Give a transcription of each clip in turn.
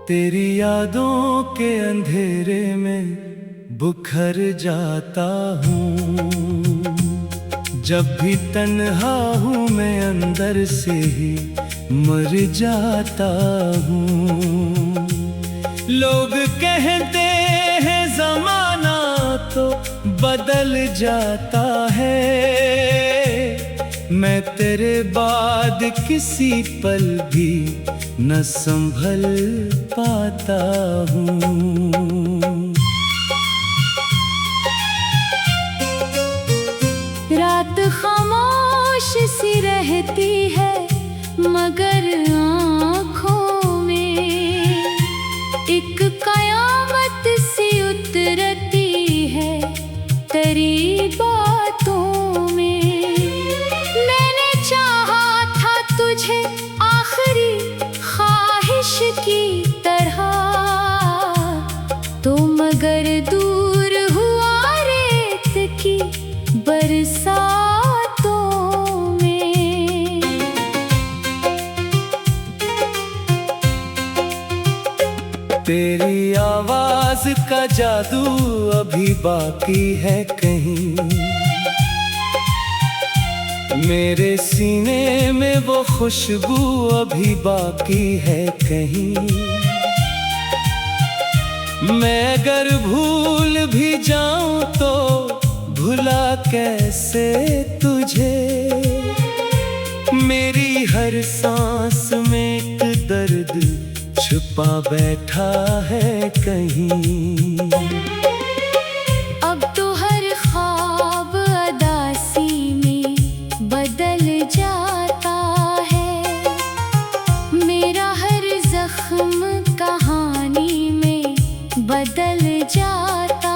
तेरी यादों के अंधेरे में बुखर जाता हूँ। जब भी तन्हा हूँ मैं अंदर से ही मर जाता हूँ। लोग कहते हैं ज़माना तो बदल जाता है, मैं तेरे बाद किसी पल भी न संभल पाता हूँ। रात खामोश सी रहती है मगर आँखों में एक कयामत सी उतरती है तेरी बातों में। मैंने चाहा था तुझे आखिरी ख्वाहिश की तरह, तो मगर दूर हुआ रेत की बरसातों में। तेरी आवाज का जादू अभी बाकी है कहीं, मेरे सीने में वो खुशबू अभी बाकी है कहीं। मैं अगर भूल भी जाऊं तो भुला कैसे तुझे, मेरी हर सांस में एक दर्द छुपा बैठा है कहीं। अब तो हर ख्वाब अदासी में बदल जाता है, मेरा हर जख्म कहानी में बदल जाता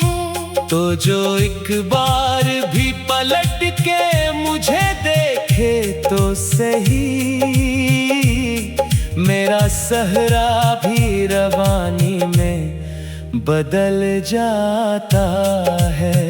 है। तो जो एक बार भी पलट के मुझे देखे तो सही, मेरा सहरा भी रवानी में बदल जाता है।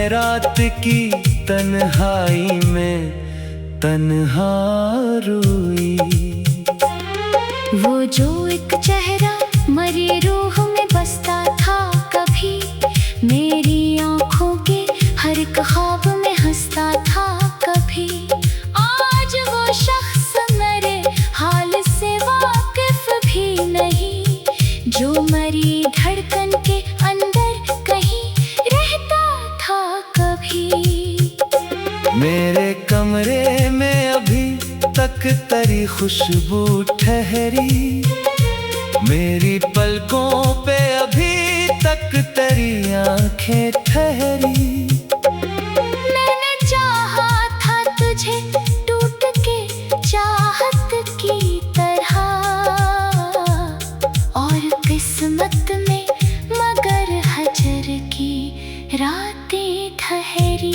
रात की तन्हाई में तन्हा रोई, वो जो एक चेहरा मरी रूह में बसता था कभी, मेरी आँखों के हर एक ख्वाब में हंसता था कभी। आज वो शख्स मेरे हाल से वाकिफ भी नहीं, जो मरी धड़कन के अंदर कहीं रहता था कभी। मेरे कमरे में अभी तक तेरी खुशबू ठहरी, मेरी पलकों पे अभी तक तेरी आंखें ठहरी। मैंने चाहा था तुझे टूट के चाहत की तरह, और किस्मत में मगर हजर की रातें ठहरी।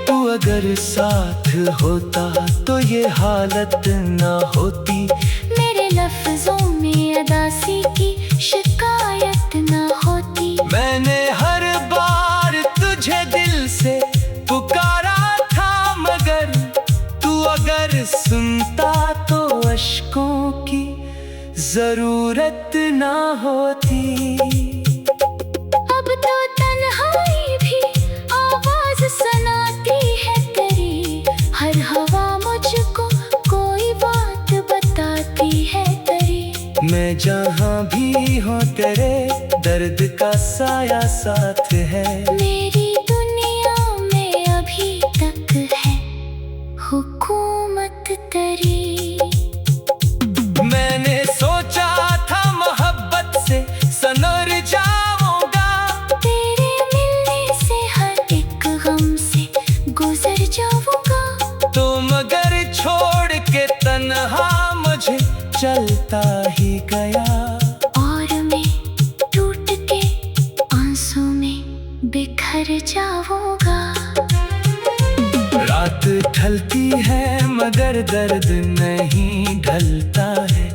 तू अगर साथ होता तो ये हालत ना होती, मेरे लफ्जों में अदासी की शिकायत ना होती। मैंने हर बार तुझे दिल से पुकारा था, मगर तू अगर सुनता तो अश्कों की जरूरत ना होती। अब तो तन्हाई भी आवाज सुनाती है तेरी, हर हवा मुझको कोई बात बताती है तेरी। मैं जहाँ भी हूँ तेरे दर्द का साया साथ है, मेरी दुनिया में अभी तक है हुकूमत तेरी। मैंने सोचा था मोहब्बत से सनर जाऊंगा, तेरे मिलने से हर एक गम से गुजर जाऊंगा। तो मगर छोड़ के तन्हा मुझे चलता ही गया। और मैं टूट के आंसू में बिखर जाऊंगा। रात ढलती है मगर दर्द नहीं ढलता है।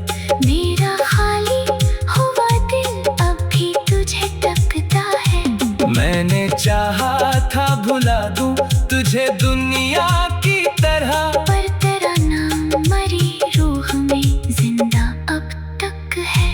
मेरा खाली हुआ दिल अब भी तुझे तकता है। मैंने चाहा था भुला दूं तुझे दुनिया की तरह, पर तेरा नाम मरी रूह में जिंदा अब तक है।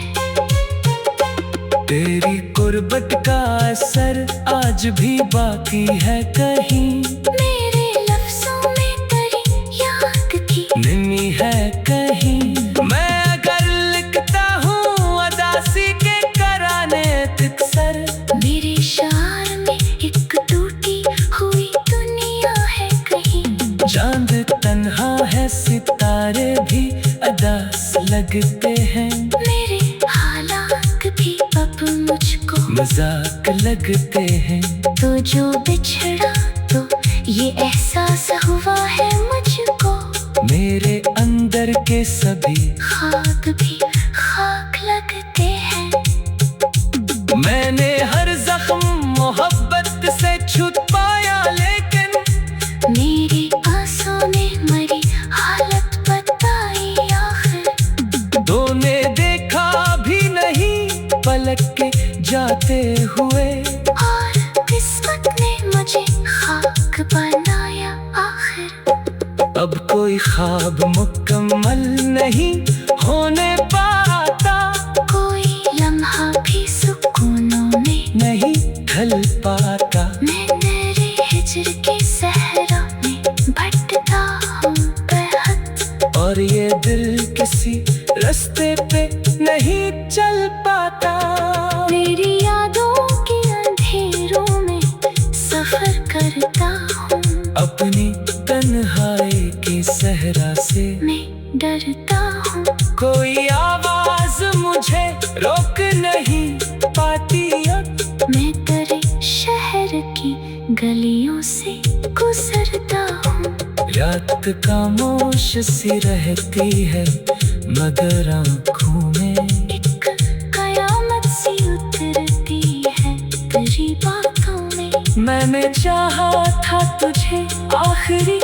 तेरी कुर्बत का असर आज भी बाकी है कहीं। मेरे लफ्जों में तेरी याद की निमी है कहीं। मैं अगर लिखता हूँ अदासी के कराने तिकसर, मेरे शार में एक टूटी हुई दुनिया है कहीं। चांद तन्हा है सितारे भी अदास लगते हैं। मेरे हालात भी अब मुझको मजाक लगते हैं। तो जो बिछड़ा तो ये एहसास हुआ है मुझको। मेरे अंदर के सभी खाक भी खाक लगते हैं। मैंने हर जख्म मोहब्बत से छुपाया, लेकिन मेरे आंसू ने मरी हालत बताई आखिर। दो ने देखा भी नहीं पलक के जाते हुए। और किस्मत ने मुझे खाक बनाया आखिर। अब कोई ख्वाब मुकम्मल नहीं होने पाता, कोई लम्हा भी सुकूनों में नहीं ढल पाता। मैं तेरे हिज्र के सहरा में भटकता हूँ बेहद। और ये दिल किसी रास्ते पे नहीं चल पाता। मेरी यादों के अंधेरों में सफर करता हूँ। अपनी तन्हाई की सहरा से मैं डरता हूँ। कोई आवाज मुझे रोक नहीं पाती अब। मैं तेरे शहर की गलियों से गुजरता हूँ। रात खामोश सी रहती है मगर आँखों में एक कयामत सी उतरती है तेरी बातों में। मैंने चाहा था तुझे आखिरी।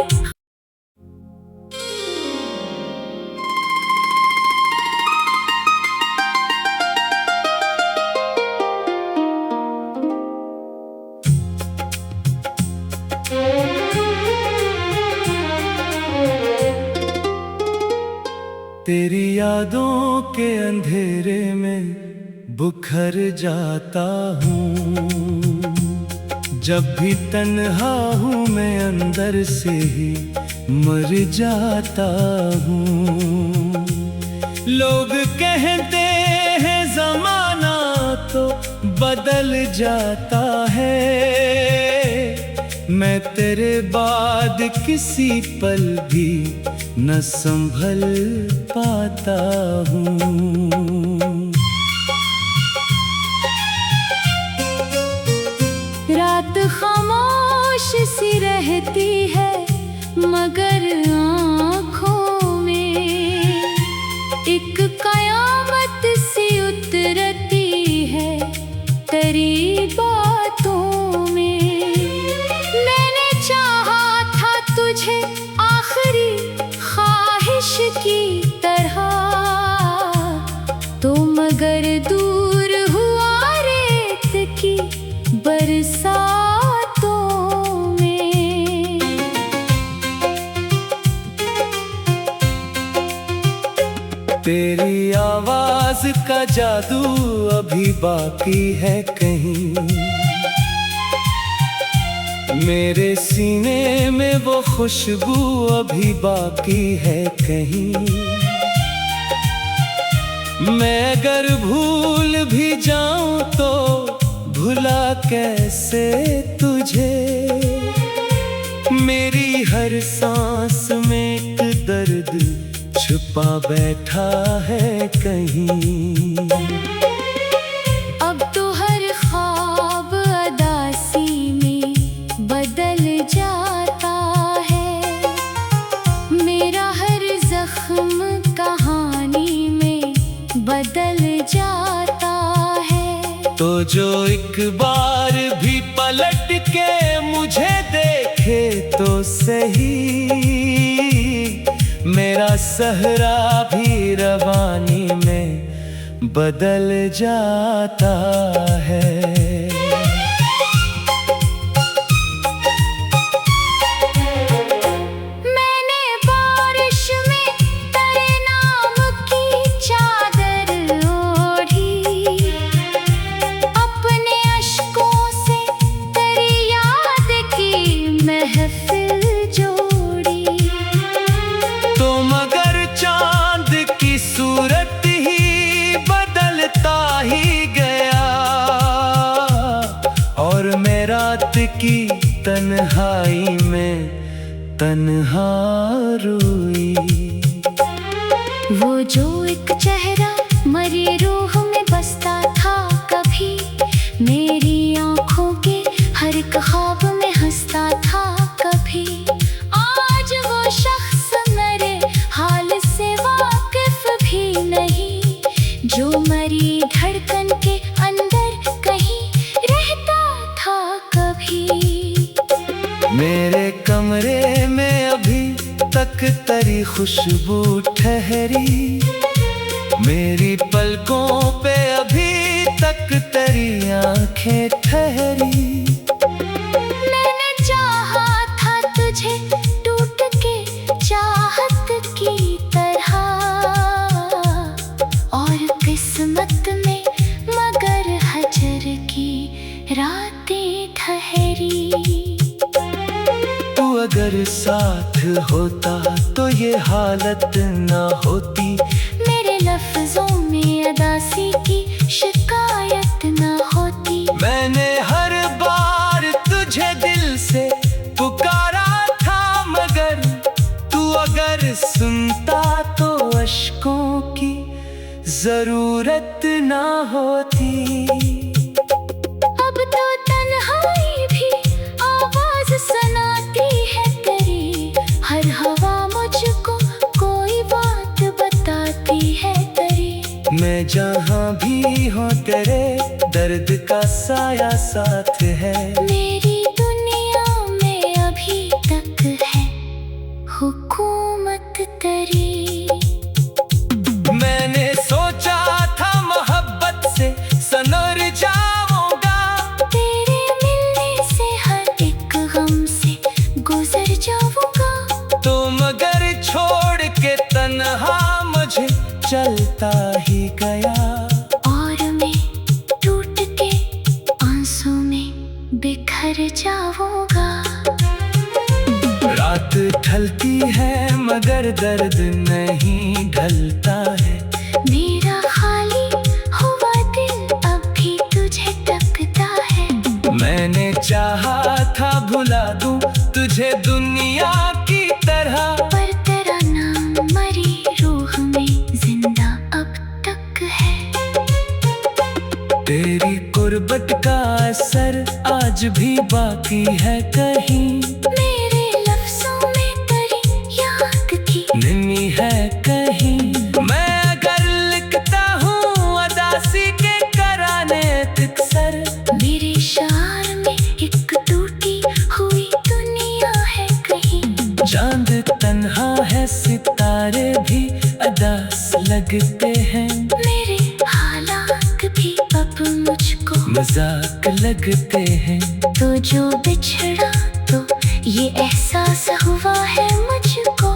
तेरी यादों के अंधेरे में बुखर जाता हूँ। जब भी तन्हा हूँ मैं अंदर से ही मर जाता हूँ। लोग कहते हैं जमाना तो बदल जाता है। मैं तेरे बाद किसी पल भी न संभल पाता हूँ। रात खामोश सी रहती है मगर आँखों में एक कयामत सी उतरती है तेरी बातों में। मैंने चाहा था तुझे आखिरी ख्वाहिश की तरह, तो मगर दूर हुआ रेत की बरसातों में। तेरी आवाज का जादू अभी बाकी है कहीं। मेरे सीने में वो खुशबू अभी बाकी है कहीं। मैं अगर भूल भी जाऊं तो भुला कैसे तुझे। मेरी हर सांस में एक दर्द छुपा बैठा है कहीं। अब तो हर ख्वाब अदासी में बदल जाता है। मेरा हर जख्म कहानी तो जो एक बार भी पलट के मुझे देखे तो सही, मेरा सहरा भी रवानी में बदल जाता है। रात की तन्हाई में तन्हा रोई। वो जो एक चेहरा मरी रूह में बसता था कभी, मेरी आँखों के हर एक ख्वाब में हंसता था कभी। आज वो शख्स मेरे हाल से वाकिफ भी नहीं, जो मरी धड़कन के अंदर कहीं रहता था कभी। मेरे कमरे में अभी तक तेरी खुशबू ठहरी, मेरी पलकों पे अभी तक तेरी आंखें ठहरी। मैंने चाहा था तुझे टूट के चाहत की तरह, और किस्मत में मगर हजर की रातें ठहरी। तू अगर साथ होता तो ये हालत ना होती, मेरे लफ्जों में अदासी की शिकायत ना होती। मैंने हर बार तुझे दिल से पुकारा था, मगर तू अगर सुनता तो अश्कों की जरूरत ना होती। अब तो तन्हाई भी आवाज सुनाती है तेरी, हर हवा मुझको कोई बात बताती है तेरी। मैं जहाँ भी हूँ तेरे दर्द का साया साथ है, मेरी दुनिया में अभी तक है हुकूमत तेरी। मैंने सोचा था मोहब्बत से सनर जाऊंगा, तेरे मिलने से हर एक गम से गुजर जाऊंगा। तो मगर छोड़ के तन्हा मुझे चलता ही गया, और मैं टूट के आंसू में बिखर जाऊंगा। रात ढलती है मगर दर्द नहीं ढलता है, मेरा खाली हुआ दिल अब भी तुझे तकता है। मैंने चाहा था भुला दूं तुझे दुनिया की तरह, पर तेरा नाम मरी रूह में जिंदा अब तक है। तेरी कुर्बत का असर आज भी बाकी है कहीं, मेरे लफ्जों में तेरी याद की नमी है कहीं। मैं अगर लिखता हूँ अदासी के कराने तिक्सर, मेरे शार में एक टूटी हुई दुनिया है कहीं। चांद तन्हा है सितारे भी अदास लगते हैं, मेरे हालात भी अब मुझको मजाक लगते हैं। तो जो बिछड़ा तो ये एहसास हुआ है मुझको,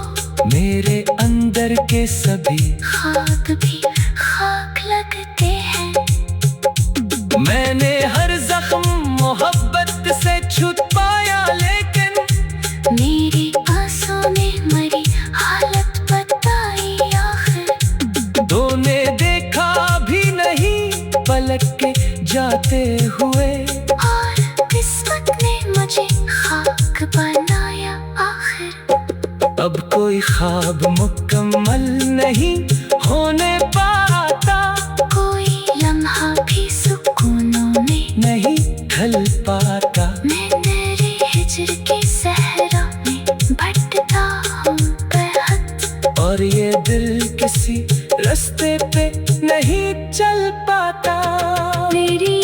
मेरे अंदर के सभी खाक भी खाक लगते हैं। मैंने हर जख्म मोहब्बत से छुपाया, लेकिन मेरी आंसू ने मरी हालत बताई आखिर। दो ने देखा भी नहीं पलट के जाते हुए, और किस्मत ने मुझे खाक बनाया आखिर। अब कोई ख्वाब मुकम्मल नहीं होने पाता, कोई लम्हा भी सुकूनों में नहीं ढल पाता। मैं तेरे हिज्र के सहरा में भटकता हूँ बेहद, और ये दिल किसी रास्ते पे नहीं चल पाता। तेरी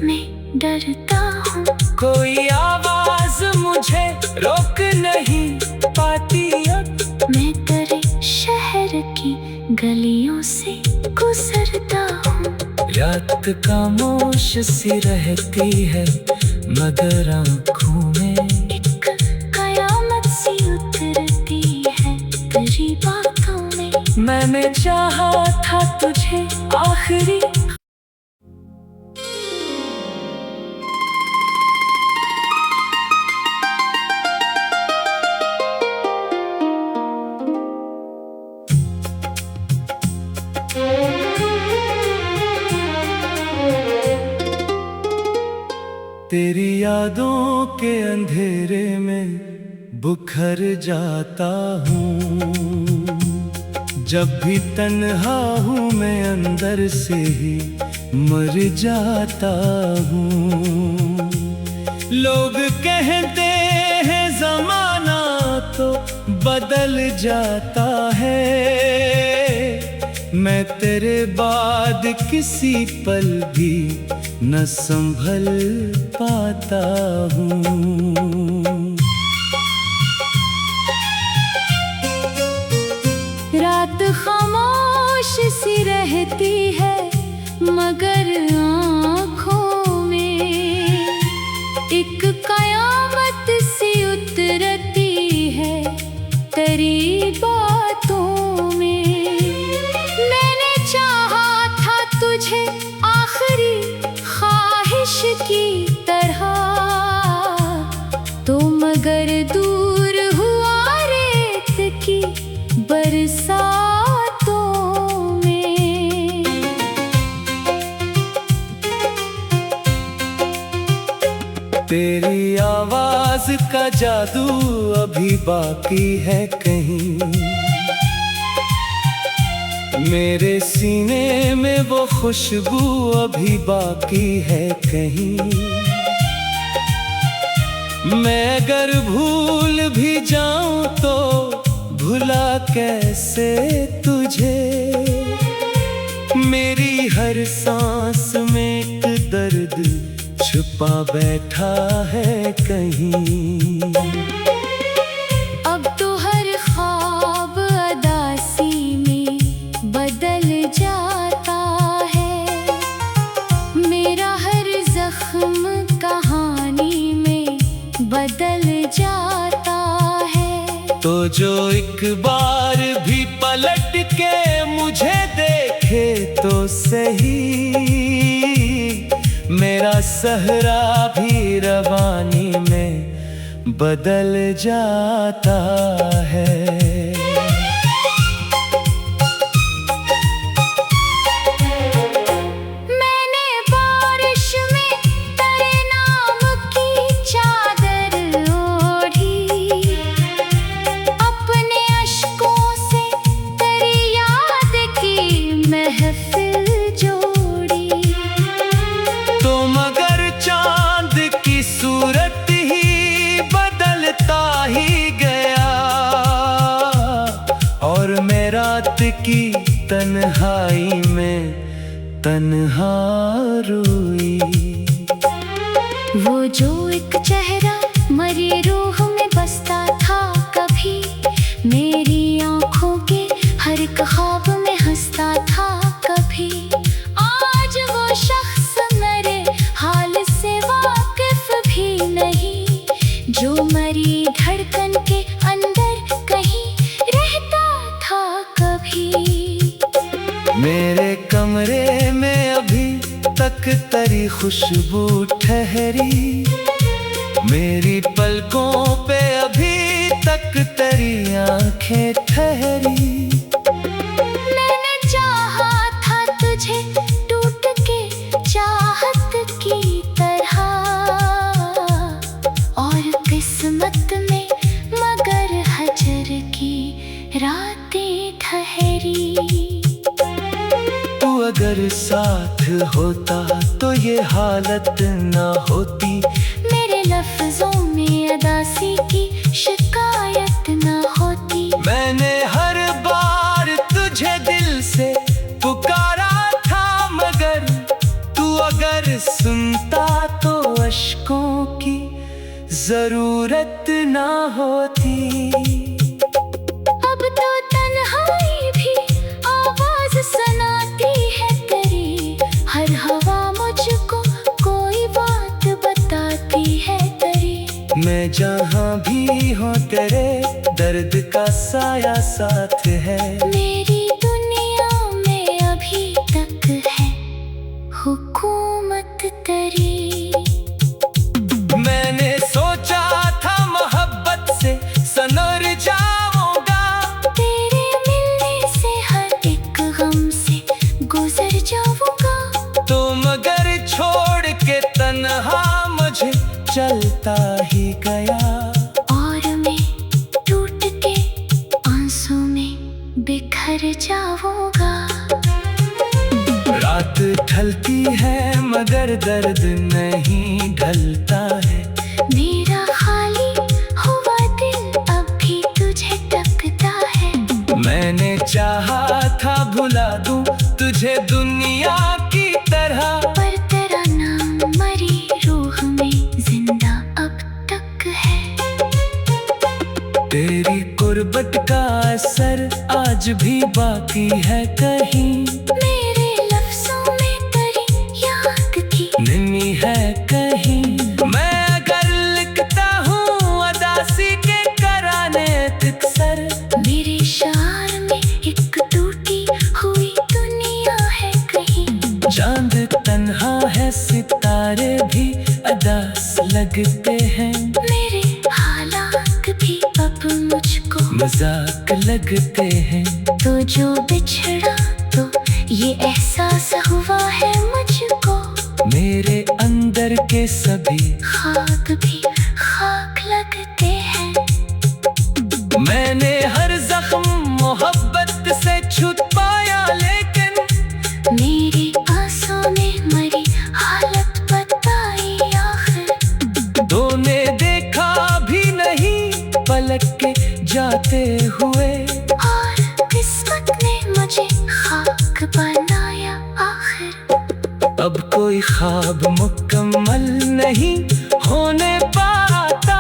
मैं डरता हूँ। कोई आवाज मुझे रोक नहीं पाती अब। मैं तेरे शहर की गलियों से गुजरता हूँ। रात खामोश सी रहती है मगर आँखों में एक कयामत सी उतरती है तेरी बातों में। मैंने चाहा था तुझे आखिरी। तेरी यादों के अंधेरे में बुखर जाता हूँ। जब भी तन्हा हूँ मैं अंदर से ही मर जाता हूँ। लोग कहते हैं जमाना तो बदल जाता है। मैं तेरे बाद किसी पल भी न संभल पाता हूँ। रात खामोश सी रहती है मगर आँखों में एक कयामत सी उतरती है तेरी बातों में। मैंने चाहा था तुझे आखिरी ख्वाहिश की तरह तो मगर दूर हुआ रेत की बरसातों में। तेरी आवाज का जादू अभी बाकी है कहीं। मेरे सीने में वो खुशबू अभी बाकी है कहीं। मैं अगर भूल भी जाऊं तो भुला कैसे तुझे। मेरी हर सांस में एक दर्द छुपा बैठा है कहीं। अब तो हर ख्वाब अदासी में बदल जाता है। मेरा हर जख्म कहानी में बदल जाता है। तो जो एक बार भी पलट के मुझे देखे तो सही। मेरा सहरा भी रवानी में बदल जाता है। मैंने बारिश में तेरे नाम की चादर ओढ़ी। अपने अश्कों से तेरी याद की महफिल जोड़ी। तो मगर चांद की सूरत ही बदलता ही गया और मैं रात की तन्हाई में तन्हा रोई। वो जो एक चेहरा मरी रूह में बसता था कभी मेरी आंखों के हर एक ख्वाब में हंसता था कभी। आज वो शख्स मेरे हाल से वाकिफ भी नहीं जो मरी धड़कन के अंदर कहीं रहता था कभी। मेरे कमरे में अभी तक तेरी खुशबू ठहरी। मेरी पलकों पे अभी तक तेरी आंखें ठहरी। मैंने चाहा था तुझे टूट के चाहत की तरह और किस्मत में मगर हजर की रातें ठहरी। तू अगर साथ होता तो ये हालत ना होती। मेरे लफ्जों में अदासी की शिकायत ना होती। मैंने हर बार तुझे दिल से पुकारा था मगर तू अगर सुनता तो अश्कों की जरूरत ना होती। अब तो तन्हाई भी आवाज सुनाती है तेरी, हर हवा मुझको कोई बात बताती है तेरी। मैं जहाँ भी हूँ तेरे दर्द का साया साथ है। मेरी दुनिया में अभी तक है हुकूमत तेरी। मैंने सोचा था मोहब्बत से सनर जाऊंगा, तेरे मिलने से हर एक गम से गुजर जाऊंगा। तो मगर छोड़ के तन्हा मुझे चलता ही गया। और मैं टूट के आंसू में बिखर जाऊंगा। रात ढलती है मगर दर्द नहीं ढलता है। मेरा खाली हुआ दिल अब भी तुझे तकता है। मैंने चाहा था भुला दूं तुझे दुनिया की तरह, पर तेरा नाम मरी रूह में जिंदा अब तक है। तेरी गुर्बत का असर आज भी बाकी है कहीं। मेरे लफ्जों में तेरी याद की नमी है कहीं। मैं अगर लिखता हूँ अदासी के कराने तिक्सर, मेरे शार में एक टूटी हुई दुनिया है कहीं। चांद तन्हा है सितारे भी अदास लगते हैं। मेरे हालात भी अब मुझको मजाक लगते हैं। तो जो बिछड़ा तो ये एहसास हुआ है मुझको। मेरे अंदर के सभी खाक भी खाक लगते हैं। मैंने हर जख्म मोहब्बत से छुपाया, लेकिन मेरी आंसू ने मरी हालत बताई आखिर। तूने देखा भी नहीं पलक के जाते हुए। और किस्मत ने मुझे खाक बनाया आखिर। अब कोई ख्वाब मुकम्मल नहीं होने पाता,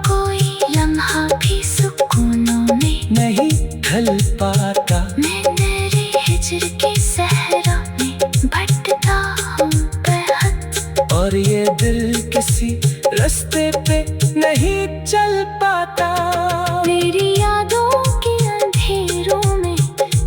कोई लम्हा भी सुकूनों में नहीं ढल पाता। मैं तेरे हिज्र के सहरा में भटका हूँ बेहद। और ये दिल किसी रास्ते पे नहीं चल पाता। तेरी यादों के अंधेरों में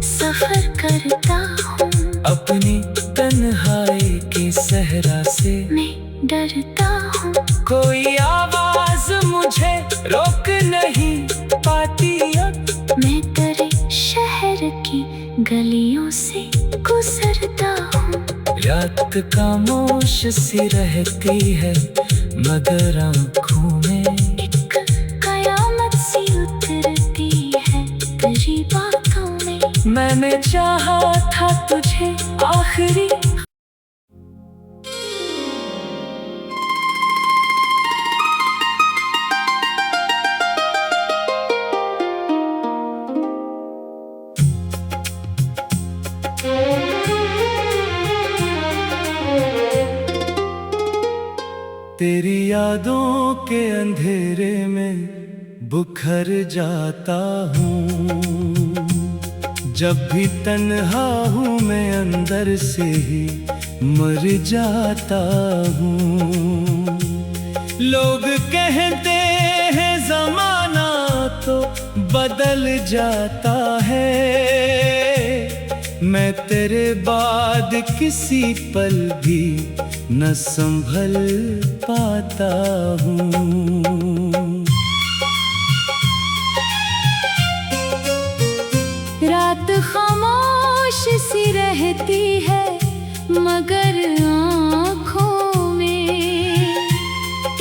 सफर करता हूँ। अपनी तन्हाई के सहरा से मैं डरता हूँ। कोई आवाज मुझे रोक नहीं पाती। अब मैं तेरे शहर की गलियों से गुजरता हूँ। रात खामोश सी रहती है मगर आँखों में एक कयामत सी उतरती है तेरी बातों में। मैंने चाहा था तुझे आखिरी। तेरी यादों के अंधेरे में बुखर जाता हूँ। जब भी तन्हा हूँ मैं अंदर से ही मर जाता हूँ। लोग कहते हैं जमाना तो बदल जाता है, मैं तेरे बाद किसी पल भी न संभल पाता हूँ। रात खामोश सी रहती है मगर आँखों में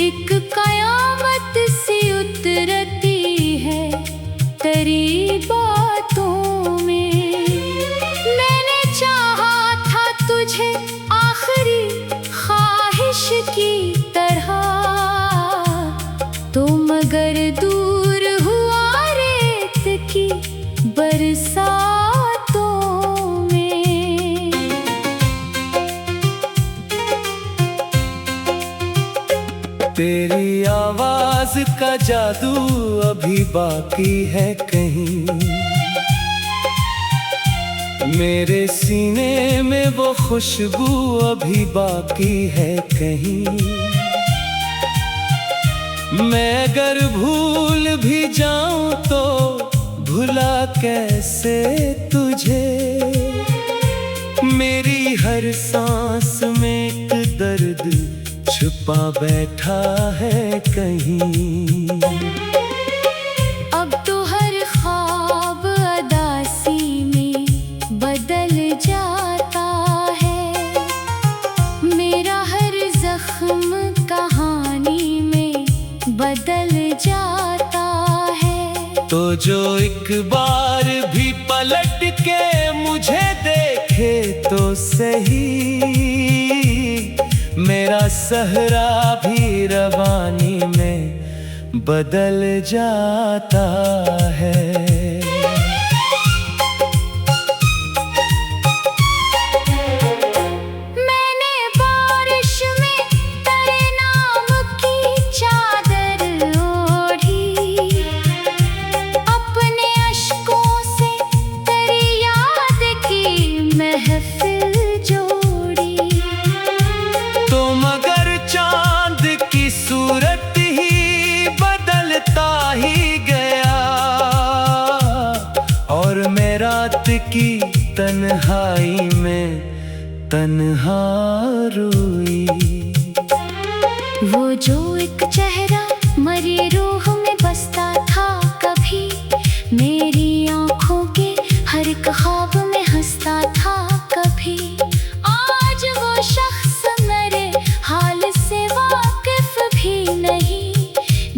एक कयामत सी उतरती है तेरी बातों में। मैंने चाहा था तुझे आखिरी ख्वाहिश की तरह, तो मगर दूर हुआ रेत की बरसातों में। तेरी आवाज का जादू अभी बाकी है कहीं, मेरे सीने में वो खुशबू अभी बाकी है कहीं। मैं अगर भूल भी जाऊं तो भुला कैसे तुझे, मेरी हर सांस में एक दर्द छुपा बैठा है कहीं। अब तो हर ख्वाब अदासी में बदल जाता है, मेरा हर जख्म कहानी में बदल जाता है। तो जो एक बार भी पलट के मुझे देखे तो सही, मेरा सहरा भी रवानी में बदल जाता है। मैंने बारिश में तेरे नाम की चादर ओढ़ी, अपने अश्कों से तेरी याद की महफिल जोड़ी। तो मगर चांद की सूरत ही बदलता ही गया, और मैं रात की तन्हाई में तन्हा रोई। वो जो एक चेहरा मरी रूह में बसता था कभी, मेरी आंखों के हर एक ख्वाब में हंसता था कभी। आज वो शख्स मेरे हाल से वाकिफ भी नहीं,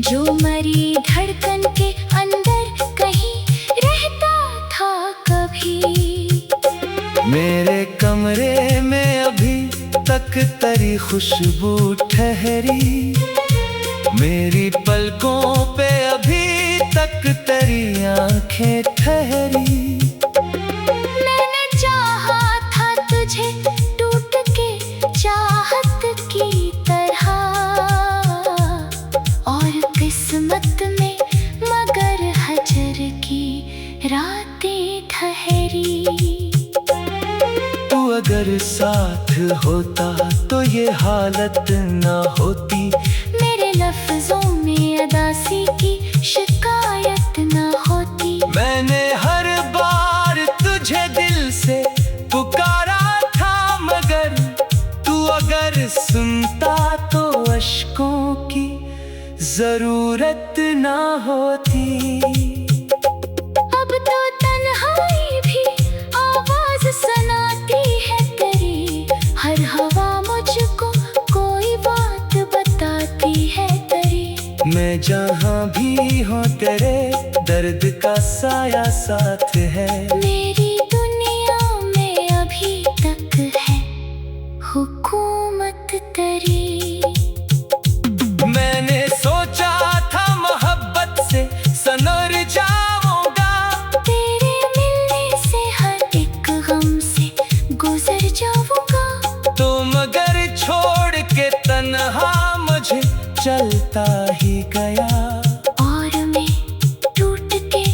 जो मरी धड़कन के अंदर कहीं रहता था कभी। मेरे कमरे में अभी तक तेरी खुशबू ठहरी, मेरी पलकों पे अभी तक तेरी आंखें ठहरी। मैंने चाहा था तुझे टूट के चाहत की तरह, और किस्मत में मगर हजर की रातें ठहरी। तू अगर साथ होता तो ये हालत ना होती, मेरे लफ्जों में अदासी की शिकायत ना होती। मैंने हर बार तुझे दिल से पुकारा था, मगर तू अगर सुनता तो अश्कों की जरूरत ना होती। अब तो तन्हाई भी आवाज सुनाती है तेरी, हर हवा मुझको कोई बात बताती है तेरी। मैं जहाँ भी हूँ तेरे दर्द का साया साथ है, मेरी दुनिया में अभी तक है हुकूमत तेरी। मैंने सोचा था मोहब्बत से सनर जाऊंगा, तेरे मिलने से हर एक गम से गुजर जाऊंगा। तो मगर छोड़ के तन्हा मुझे चलता ही गया, और मैं टूट के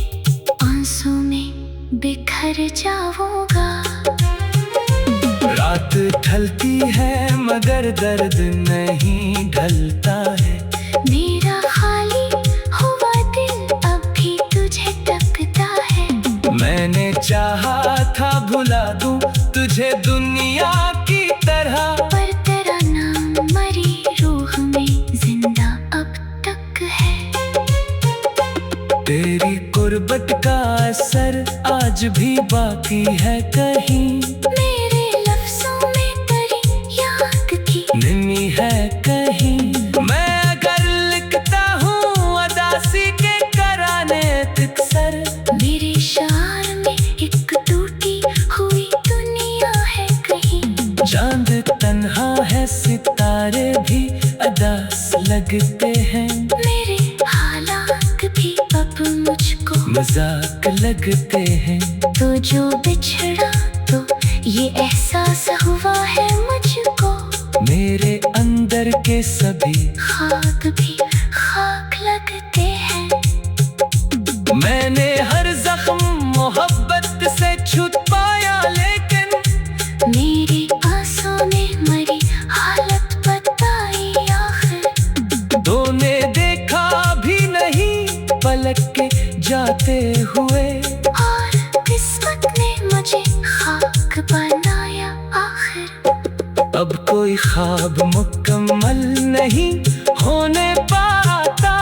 आंसू में बिखर जाऊंगा। रात ढलती है मगर दर्द नहीं ढलता है, मेरा खाली हुआ दिल अब भी तुझे तकता है। मैंने चाहा था भुला दूं तुझे दुनिया की तरह, पर तेरा नाम मरी रूह में जिंदा अब तक है। तेरी कुर्बत का असर आज भी बाकी है कहीं, मेरे लफ्जों में तेरी याद की नमी है कहीं। मैं अगर लिखता हूँ अदासी के कराने तक सर, मेरे शार में एक टूटी हुई दुनिया है कहीं। चांद तन्हा है सितारे भी अदास लगते हैं, मेरे हालात भी अब मुझको मजाक लगते हैं। तो जो बिछड़ा तो ये एहसास हुआ है मुझको, मेरे अंदर के सभी खाक जाते हुए, और किस्मत ने मुझे खाक बनाया आखिर। अब कोई ख्वाब मुकम्मल नहीं होने पाता,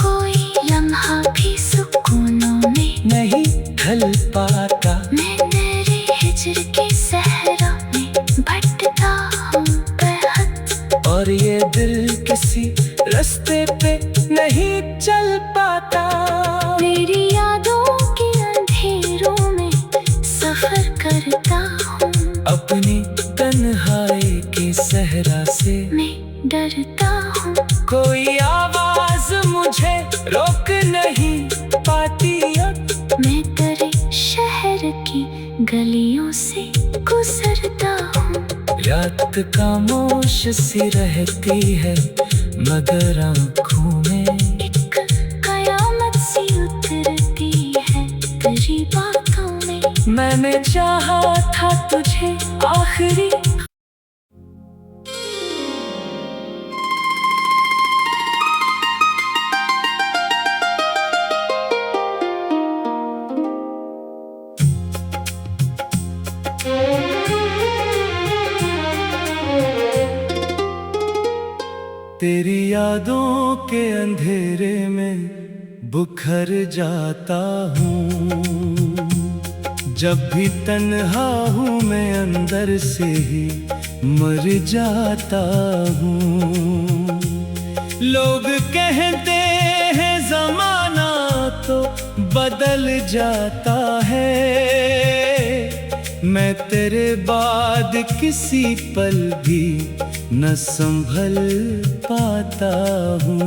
कोई लम्हा भी सुकूनों में नहीं ढल पाता। मैं तेरे हिज्र के सहरा में भटकता हूँ बेहद, और ये दिल किसी रास्ते पे नहीं चल पाता। मेरी यादों के अंधेरों में सफर करता हूँ, अपनी तन्हाई के सहरा से मैं डरता हूँ। कोई आवाज मुझे रोक नहीं पाती अब, मैं तेरे शहर की गलियों से गुजरता हूँ। रात खामोश सी रहती है मगर आँखों में एक कयामत सी उतरती है तेरी बातों में। मैंने चाहा था तुझे आखिरी। तेरी यादों के अंधेरे में बुखर जाता हूँ, जब भी तन्हा हूँ मैं अंदर से ही मर जाता हूँ। लोग कहते हैं जमाना तो बदल जाता है, मैं तेरे बाद किसी पल भी न संभल पाता हूँ।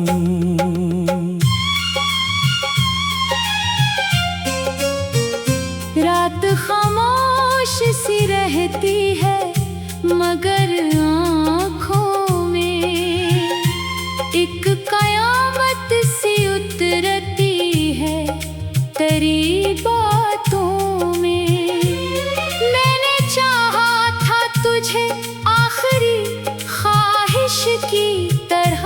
रात खामोश सी रहती है मगर आँखों में एक कयामत सी उतरती है तेरी बातों में। मैंने चाहा था तुझे आखिरी ख्वाहिश की तरह,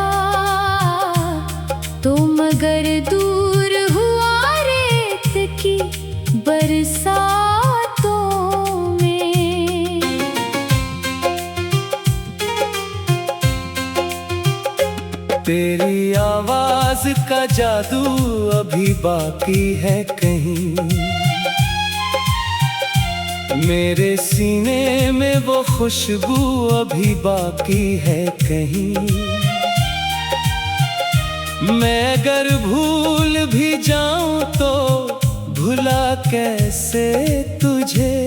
तो मगर दूर हुआ रेत की बरसातों में। तेरी आवाज का जादू अभी बाकी है कहीं, मेरे सीने में वो खुशबू अभी बाकी है कहीं। मैं अगर भूल भी जाऊं तो भुला कैसे तुझे,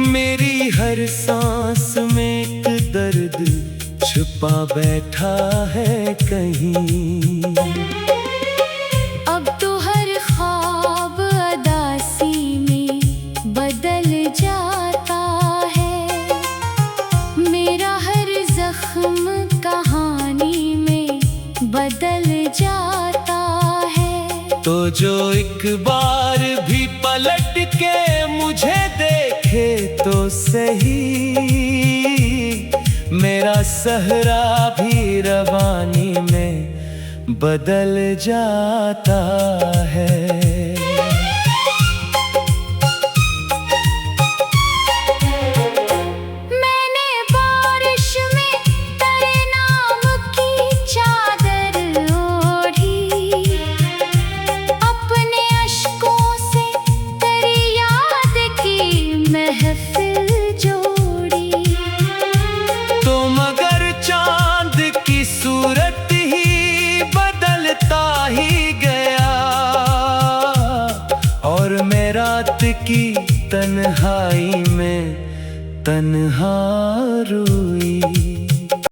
मेरी हर सांस में एक दर्द छुपा बैठा है कहीं। अब तो हर ख्वाब अदासी में बदल जाता है, मेरा हर जख्म कहानी में बदल जाता है। तो जो एक बार भी पलट के मुझे देखे तो सही, मेरा सहरा भी रवानी में बदल जाता है। रात की तन्हाई में तन्हा रोई।